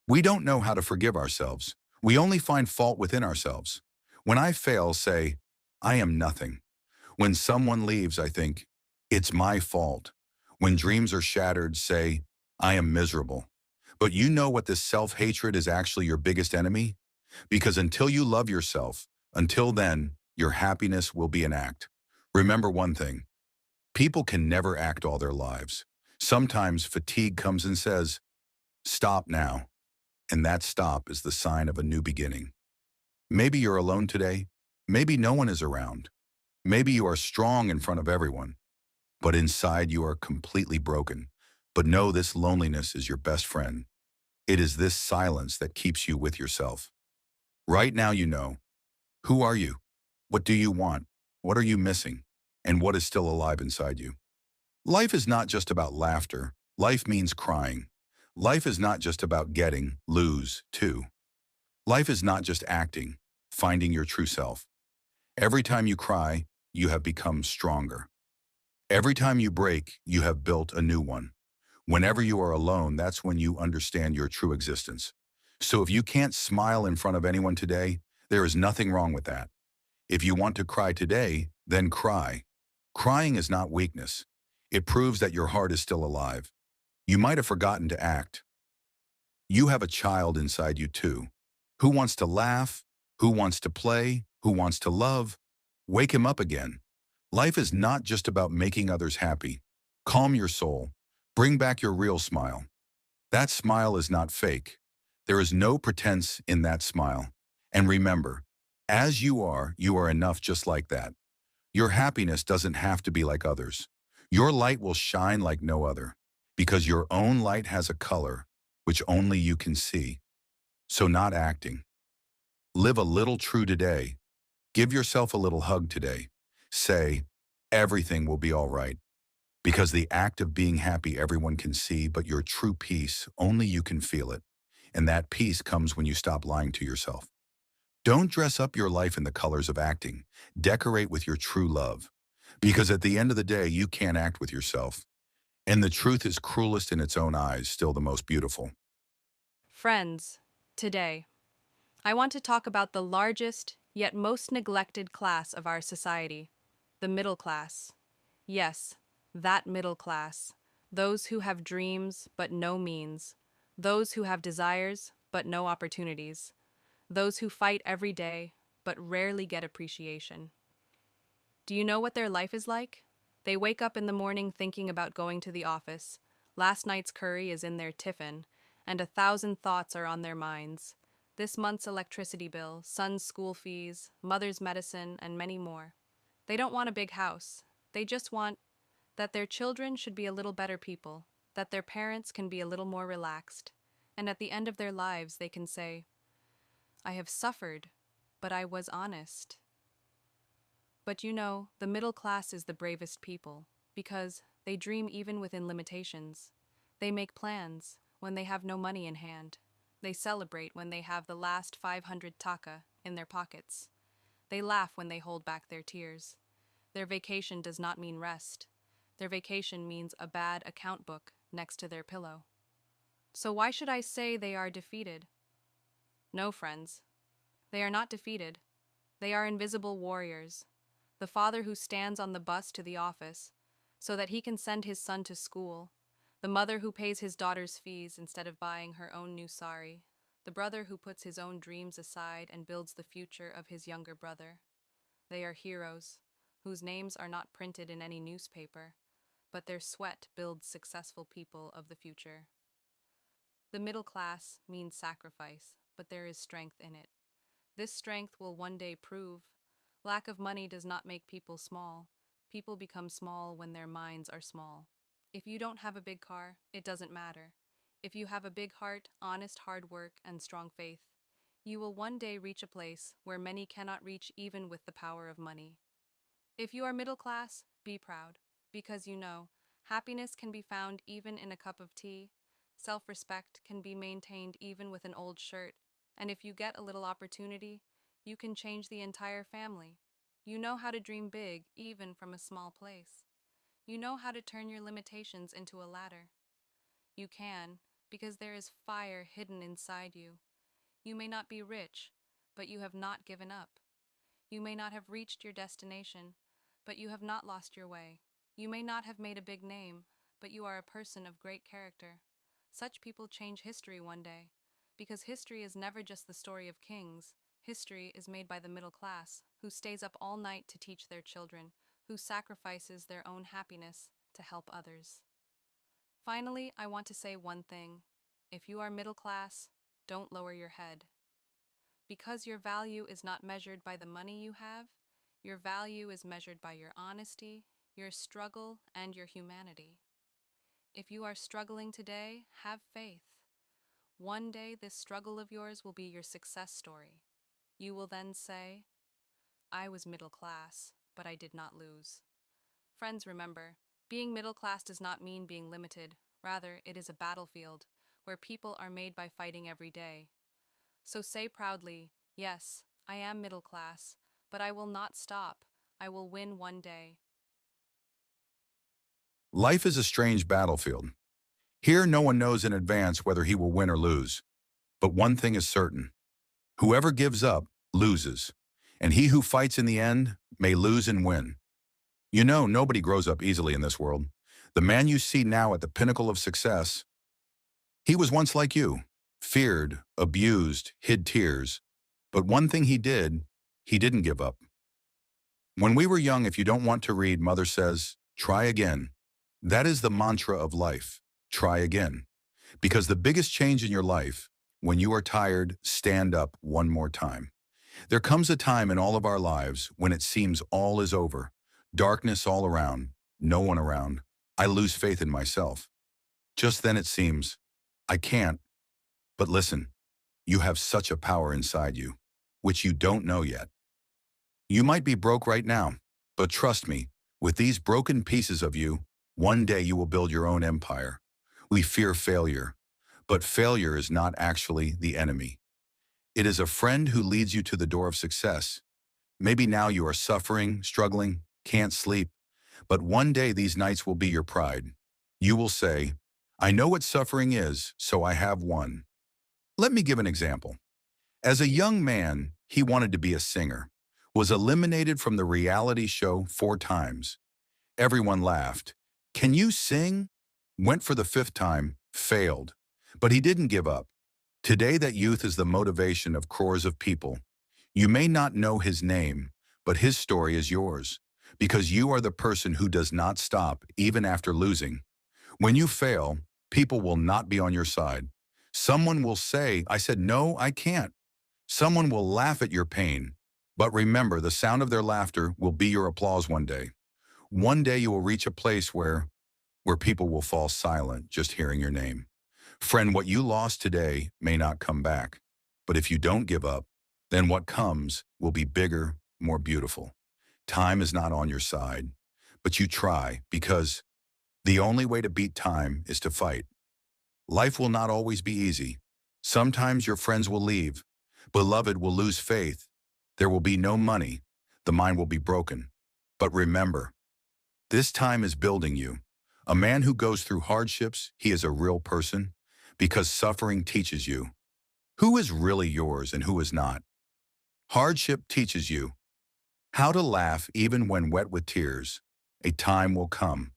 We don't know how to forgive ourselves. We only find fault within ourselves. When I fail, say, I am nothing. When someone leaves, I think, it's my fault. When dreams are shattered, say, I am miserable. But you know what this self-hatred is actually your biggest enemy? Because until you love yourself, until then, your happiness will be an act. Remember one thing, people can never act all their lives. Sometimes fatigue comes and says, stop now. And that stop is the sign of a new beginning. Maybe you're alone today. Maybe no one is around. Maybe you are strong in front of everyone, but inside you are completely broken. But know this loneliness is your best friend. It is this silence that keeps you with yourself. Right now you know, who are you? What do you want? What are you missing? And what is still alive inside you? Life is not just about laughter. Life means crying. Life is not just about getting, lose, too. Life is not just acting, finding your true self. Every time you cry, you have become stronger. Every time you break, you have built a new one. Whenever you are alone, that's when you understand your true existence. So if you can't smile in front of anyone today, there is nothing wrong with that. If you want to cry today, then cry. Crying is not weakness. It proves that your heart is still alive. You might have forgotten to act. You have a child inside you too. Who wants to laugh? Who wants to play? Who wants to love? Wake him up again. Life is not just about making others happy. Calm your soul. Bring back your real smile. That smile is not fake. There is no pretense in that smile. And remember, as you are enough just like that. Your happiness doesn't have to be like others. Your light will shine like no other, because your own light has a color which only you can see. So not acting. Live a little true today. Give yourself a little hug today. Say, everything will be all right. Because the act of being happy everyone can see, but your true peace, only you can feel it. And that peace comes when you stop lying to yourself. Don't dress up your life in the colors of acting. Decorate with your true love. Because at the end of the day, you can't act with yourself. And the truth is cruelest in its own eyes, still the most beautiful. Friends, today, I want to talk about the largest, yet most neglected class of our society, the middle class. Yes, that middle class. Those who have dreams but no means. Those who have desires but no opportunities. Those who fight every day but rarely get appreciation. Do you know what their life is like? They wake up in the morning thinking about going to the office. Last night's curry is in their tiffin, and 1,000 thoughts are on their minds. This month's electricity bill, son's school fees, mother's medicine, and many more. They don't want a big house. They just want that their children should be a little better people, that their parents can be a little more relaxed, and at the end of their lives they can say, I have suffered, but I was honest. But you know, the middle class is the bravest people, because they dream even within limitations. They make plans when they have no money in hand. They celebrate when they have the last 500 taka in their pockets. They laugh when they hold back their tears. Their vacation does not mean rest. Their vacation means a bad account book next to their pillow. So why should I say they are defeated? No, friends. They are not defeated. They are invisible warriors. The father who stands on the bus to the office so that he can send his son to school. The mother who pays his daughter's fees instead of buying her own new sari. The brother who puts his own dreams aside and builds the future of his younger brother. They are heroes, whose names are not printed in any newspaper, but their sweat builds successful people of the future. The middle class means sacrifice, but there is strength in it. This strength will one day prove lack of money does not make people small. People become small when their minds are small. If you don't have a big car, it doesn't matter. If you have a big heart, honest hard work, and strong faith, you will one day reach a place where many cannot reach even with the power of money. If you are middle class, be proud, because you know, happiness can be found even in a cup of tea, self-respect can be maintained even with an old shirt, and if you get a little opportunity, you can change the entire family. You know how to dream big, even from a small place. You know how to turn your limitations into a ladder. You can, because there is fire hidden inside you. You may not be rich, but you have not given up. You may not have reached your destination, but you have not lost your way. You may not have made a big name, but you are a person of great character. Such people change history one day, because history is never just the story of kings. History is made by the middle class, who stays up all night to teach their children, who sacrifices their own happiness to help others. Finally, I want to say one thing. If you are middle class, don't lower your head. Because your value is not measured by the money you have, your value is measured by your honesty, your struggle, and your humanity. If you are struggling today, have faith. One day, this struggle of yours will be your success story. You will then say, I was middle class, but I did not lose. Friends, remember, being middle class does not mean being limited. Rather, it is a battlefield where people are made by fighting every day. So say proudly, yes, I am middle class, but I will not stop. I will win one day. Life is a strange battlefield. Here, no one knows in advance whether he will win or lose. But one thing is certain. Whoever gives up, loses. And he who fights in the end may lose and win. You know, nobody grows up easily in this world. The man you see now at the pinnacle of success, he was once like you, feared, abused, hid tears. But one thing he didn't give up. When we were young, if you don't want to read, mother says, try again. That is the mantra of life. Try again. Because the biggest change in your life, when you are tired, stand up one more time. There comes a time in all of our lives when it seems all is over. Darkness all around, no one around. I lose faith in myself. Just then it seems, I can't. But listen, you have such a power inside you, which you don't know yet. You might be broke right now, but trust me, with these broken pieces of you, one day you will build your own empire. We fear failure, but failure is not actually the enemy. It is a friend who leads you to the door of success. Maybe now you are suffering, struggling, can't sleep, but one day these nights will be your pride. You will say, I know what suffering is, so I have won. Let me give an example. As a young man, he wanted to be a singer, was eliminated from the reality show 4 times. Everyone laughed. Can you sing? Went for the 5th time, failed. But he didn't give up. Today that youth is the motivation of crores of people. You may not know his name, but his story is yours, because you are the person who does not stop even after losing. When you fail, people will not be on your side. Someone will say, "I said, no, I can't." Someone will laugh at your pain. But remember, the sound of their laughter will be your applause one day. One day you will reach a place where people will fall silent just hearing your name. Friend, what you lost today may not come back. But if you don't give up, then what comes will be bigger, more beautiful. Time is not on your side, but you try, because the only way to beat time is to fight. Life will not always be easy. Sometimes your friends will leave. Beloved will lose faith. There will be no money. The mind will be broken. But remember, this time is building you. A man who goes through hardships, he is a real person, because suffering teaches you who is really yours and who is not. Hardship teaches you how to laugh even when wet with tears. A time will come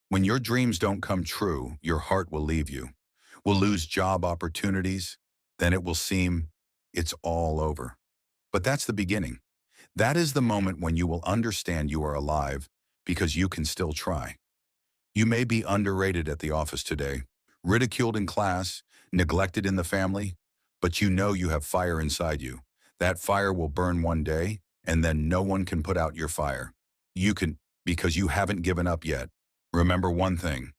when your dreams don't come true, your heart will leave you, will lose job opportunities, then it will seem it's all over. But that's the beginning. That is the moment when you will understand you are alive because you can still try. You may be underrated at the office today, ridiculed in class, neglected in the family, but you know you have fire inside you. That fire will burn one day, and then no one can put out your fire. You can, because you haven't given up yet. Remember one thing: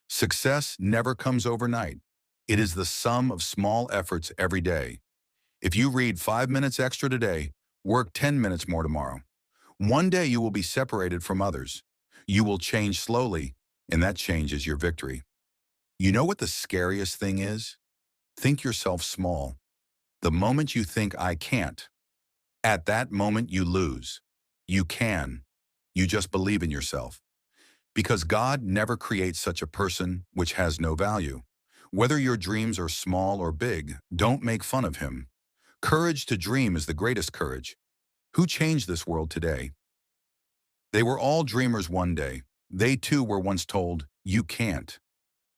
success never comes overnight. It is the sum of small efforts every day. If you read 5 minutes extra today, work 10 minutes more tomorrow. One day you will be separated from others. You will change slowly, and that change is your victory. You know what the scariest thing is? Think yourself small. The moment you think "I can't," at that moment you lose. You can. You just believe in yourself. Because God never creates such a person which has no value. Whether your dreams are small or big, don't make fun of him. Courage to dream is the greatest courage. Who changed this world today? They were all dreamers one day. They too were once told, "You can't."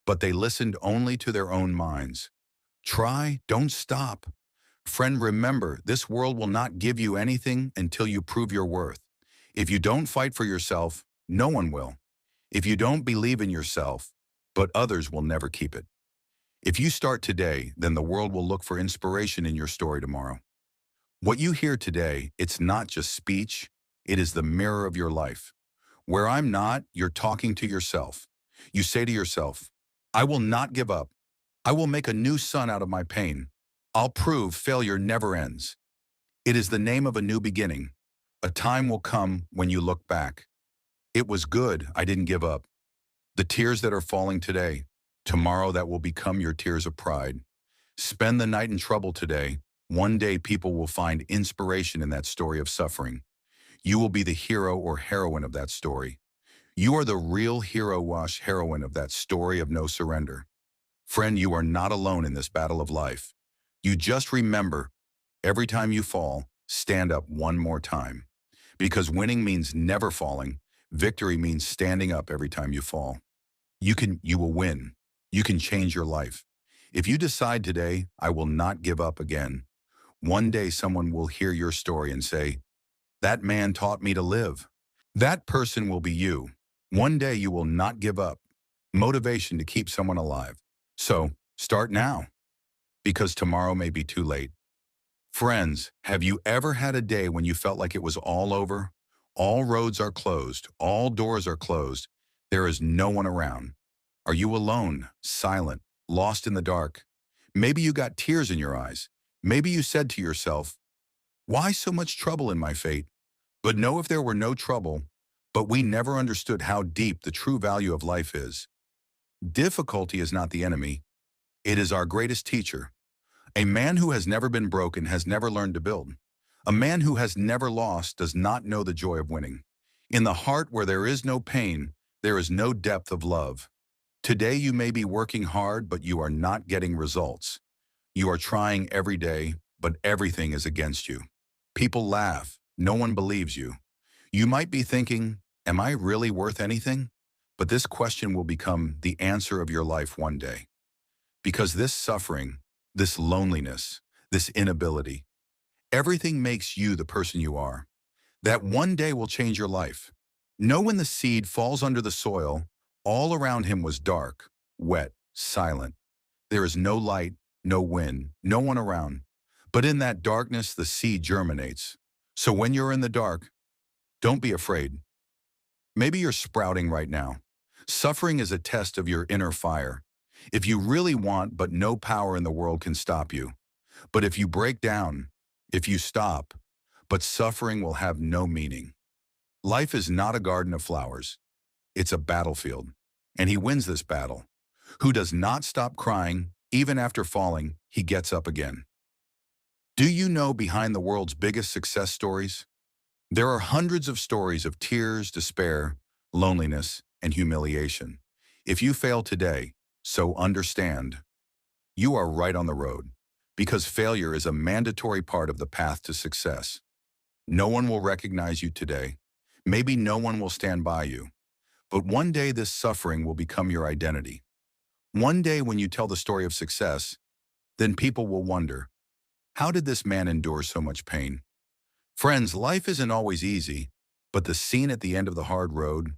But they listened only to their own minds. Try, don't stop. Friend, remember, this world will not give you anything until you prove your worth. If you don't fight for yourself, no one will. If you don't believe in yourself, but others will never keep it. If you start today, then the world will look for inspiration in your story tomorrow. What you hear today, it's not just speech, it is the mirror of your life. Where I'm not, you're talking to yourself. You say to yourself, "I will not give up. I will make a new sun out of my pain. I'll prove failure never ends." It is the name of a new beginning. A time will come when you look back. It was good, I didn't give up. The tears that are falling today, tomorrow that will become your tears of pride. Spend the night in trouble today. One day people will find inspiration in that story of suffering. You will be the hero or heroine of that story. You are the real hero/heroine of that story of no surrender. Friend, you are not alone in this battle of life. You just remember, every time you fall, stand up one more time. Because winning means never falling. Victory means standing up every time you fall. You will win. You can change your life. If you decide today, "I will not give up again," one day someone will hear your story and say, "That man taught me to live." That person will be you. One day you will not give up. Motivation to keep someone alive. So, start now, because tomorrow may be too late. Friends, have you ever had a day when you felt like it was all over? All roads are closed. All doors are closed. There is no one around. Are you alone, silent, lost in the dark? Maybe you got tears in your eyes. Maybe you said to yourself, "Why so much trouble in my fate?" But know, if there were no trouble, but we never understood how deep the true value of life is. Difficulty is not the enemy. It is our greatest teacher. A man who has never been broken has never learned to build. A man who has never lost does not know the joy of winning. In the heart where there is no pain, there is no depth of love. Today you may be working hard, but you are not getting results. You are trying every day, but everything is against you. People laugh. No one believes you. You might be thinking, "Am I really worth anything?" But this question will become the answer of your life one day. Because this suffering, this loneliness, this inability, Everything makes you the person you are. That one day will change your life. Know when the seed falls under the soil, all around him was dark, wet, silent. There is no light, no wind, no one around. But in that darkness, the seed germinates. So when you're in the dark, don't be afraid. Maybe you're sprouting right now. Suffering is a test of your inner fire. If you really want, but no power in the world can stop you. But if you break down, if you stop, but suffering will have no meaning. Life is not a garden of flowers. It's a battlefield. And he wins this battle. Who does not stop crying, even after falling, he gets up again. Do you know behind the world's biggest success stories? There are hundreds of stories of tears, despair, loneliness, and humiliation. If you fail today, so understand, you are right on the road, because failure is a mandatory part of the path to success. No one will recognize you today. Maybe no one will stand by you. But one day this suffering will become your identity. One day when you tell the story of success, then people will wonder, how did this man endure so much pain? Friends, life isn't always easy, but the scene at the end of the hard road,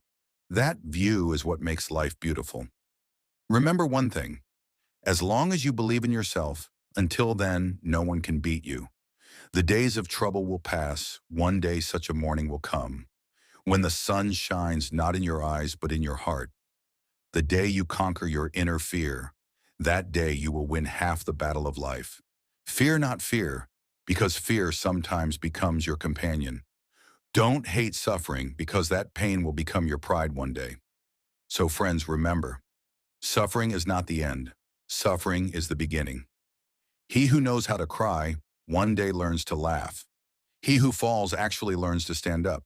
that view is what makes life beautiful. Remember one thing, as long as you believe in yourself, until then, no one can beat you. The days of trouble will pass. One day such a morning will come, when the sun shines not in your eyes but in your heart. The day you conquer your inner fear, that day you will win half the battle of life. Fear not fear, because fear sometimes becomes your companion. Don't hate suffering, because that pain will become your pride one day. So friends, remember, suffering is not the end. Suffering is the beginning. He who knows how to cry, one day learns to laugh. He who falls actually learns to stand up.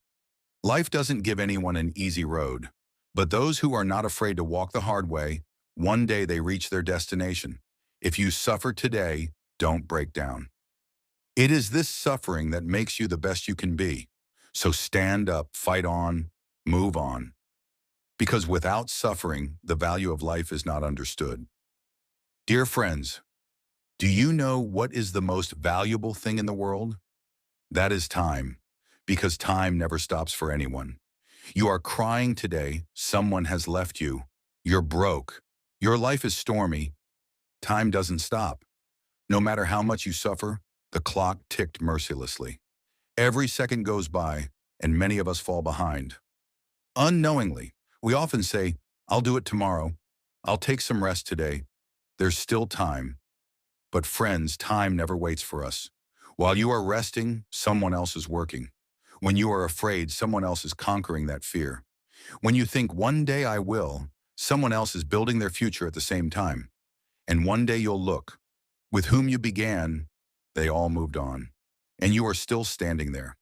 Life doesn't give anyone an easy road, but those who are not afraid to walk the hard way, one day they reach their destination. If you suffer today, don't break down. It is this suffering that makes you the best you can be. So stand up, fight on, move on. Because without suffering, the value of life is not understood. Dear friends, do you know what is the most valuable thing in the world? That is time, because time never stops for anyone. You are crying today, someone has left you. You're broke. Your life is stormy. Time doesn't stop. No matter how much you suffer, the clock ticked mercilessly. Every second goes by, and many of us fall behind. Unknowingly, we often say, I'll do it tomorrow. I'll take some rest today. There's still time. But friends, time never waits for us. While you are resting, someone else is working. When you are afraid, someone else is conquering that fear. When you think one day I will, someone else is building their future at the same time. And one day you'll look. With whom you began, they all moved on. And you are still standing there.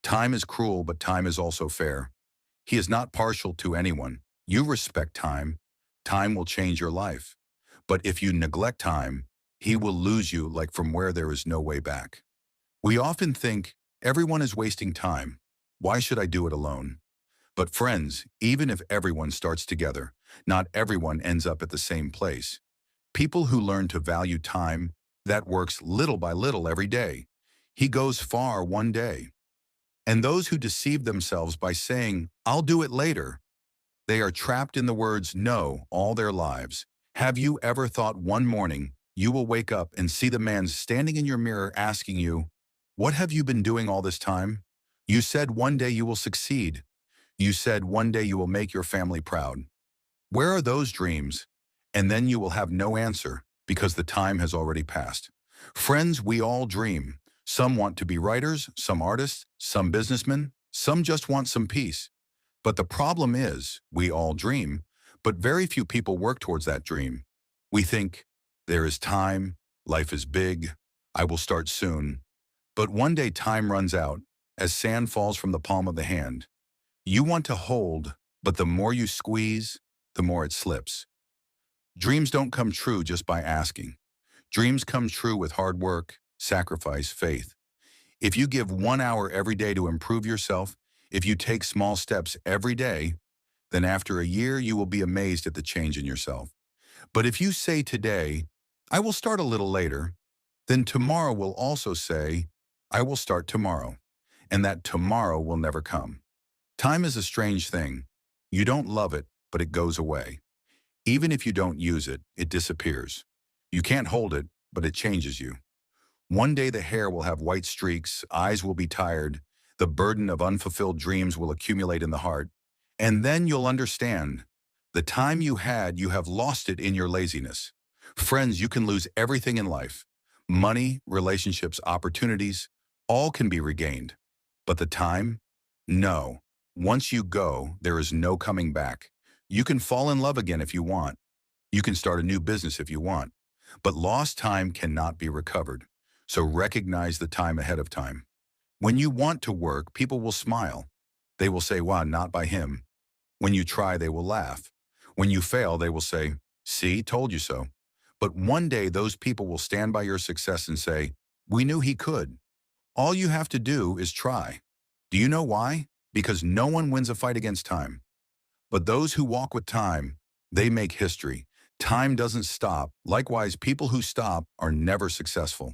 Time is cruel, but time is also fair. He is not partial to anyone. You respect time. Time will change your life. But if you neglect time, he will lose you like from where there is no way back. We often think, everyone is wasting time. Why should I do it alone? But friends, even if everyone starts together, not everyone ends up at the same place. People who learn to value time, that works little by little every day. He goes far one day. And those who deceive themselves by saying, I'll do it later, they are trapped in the words no all their lives. Have you ever thought one morning you will wake up and see the man standing in your mirror asking you, what have you been doing all this time? You said one day you will succeed. You said one day you will make your family proud. Where are those dreams? And then you will have no answer because the time has already passed. Friends, we all dream. Some want to be writers, some artists, some businessmen, some just want some peace. But the problem is, we all dream, but very few people work towards that dream. We think, there is time, life is big, I will start soon. But one day time runs out, as sand falls from the palm of the hand. You want to hold, but the more you squeeze, the more it slips. Dreams don't come true just by asking. Dreams come true with hard work, sacrifice, faith. If you give 1 hour every day to improve yourself, if you take small steps every day, then after a year you will be amazed at the change in yourself. But if you say today, I will start a little later, then tomorrow will also say, I will start tomorrow, and that tomorrow will never come. Time is a strange thing. You don't love it, but it goes away. Even if you don't use it, it disappears. You can't hold it, but it changes you. One day the hair will have white streaks, eyes will be tired, the burden of unfulfilled dreams will accumulate in the heart, and then you'll understand. The time you had, you have lost it in your laziness. Friends, you can lose everything in life. Money, relationships, opportunities, all can be regained. But the time? No. Once you go, there is no coming back. You can fall in love again if you want. You can start a new business if you want. But lost time cannot be recovered. So recognize the time ahead of time. When you want to work, people will smile. They will say, wow, not by him. When you try, they will laugh. When you fail, they will say, see, told you so. But one day those people will stand by your success and say, we knew he could. All you have to do is try. Do you know why? Because no one wins a fight against time. But those who walk with time, they make history. Time doesn't stop. Likewise, people who stop are never successful.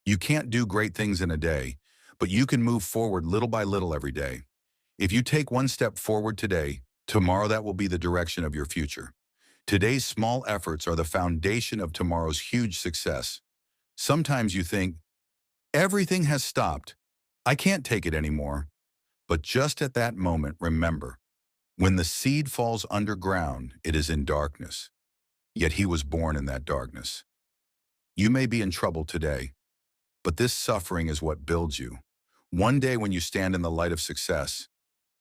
You can't do great things in a day, but you can move forward little by little every day. If you take one step forward today, tomorrow that will be the direction of your future. Today's small efforts are the foundation of tomorrow's huge success. Sometimes you think, everything has stopped. I can't take it anymore. But just at that moment, remember, when the seed falls underground, it is in darkness. Yet he was born in that darkness. You may be in trouble today, but this suffering is what builds you. One day when you stand in the light of success,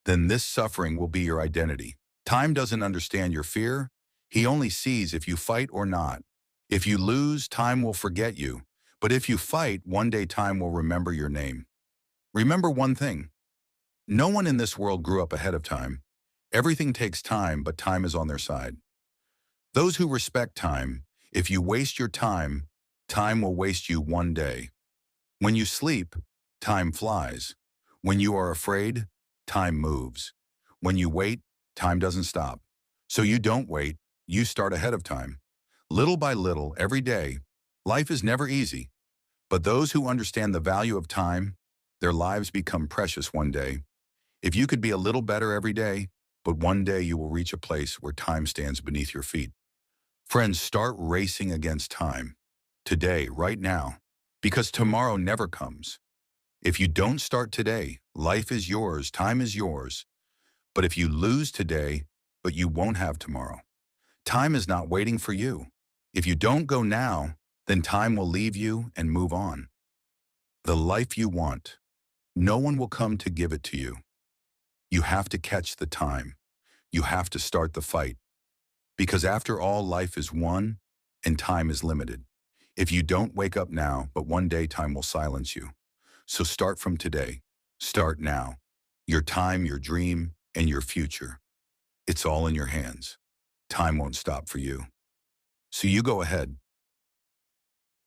then this suffering will be your identity. Time doesn't understand your fear. He only sees if you fight or not. If you lose, time will forget you. But if you fight, one day time will remember your name. Remember one thing. No one in this world grew up ahead of time. Everything takes time, but time is on their side. Those who respect time, if you waste your time, time will waste you one day. When you sleep, time flies. When you are afraid, time moves. When you wait, time doesn't stop. So you don't wait, you start ahead of time. Little by little, every day, life is never easy. But those who understand the value of time, their lives become precious one day. If you could be a little better every day, but one day you will reach a place where time stands beneath your feet. Friends, start racing against time. Today, right now. Because tomorrow never comes. If you don't start today, life is yours, time is yours. But if you lose today, but you won't have tomorrow. Time is not waiting for you. If you don't go now, then time will leave you and move on. The life you want, no one will come to give it to you. You have to catch the time. You have to start the fight. Because after all, life is one and time is limited. If you don't wake up now, but one day time will silence you. So start from today. Start now. Your time, your dream, and your future. It's all in your hands. Time won't stop for you. So you go ahead.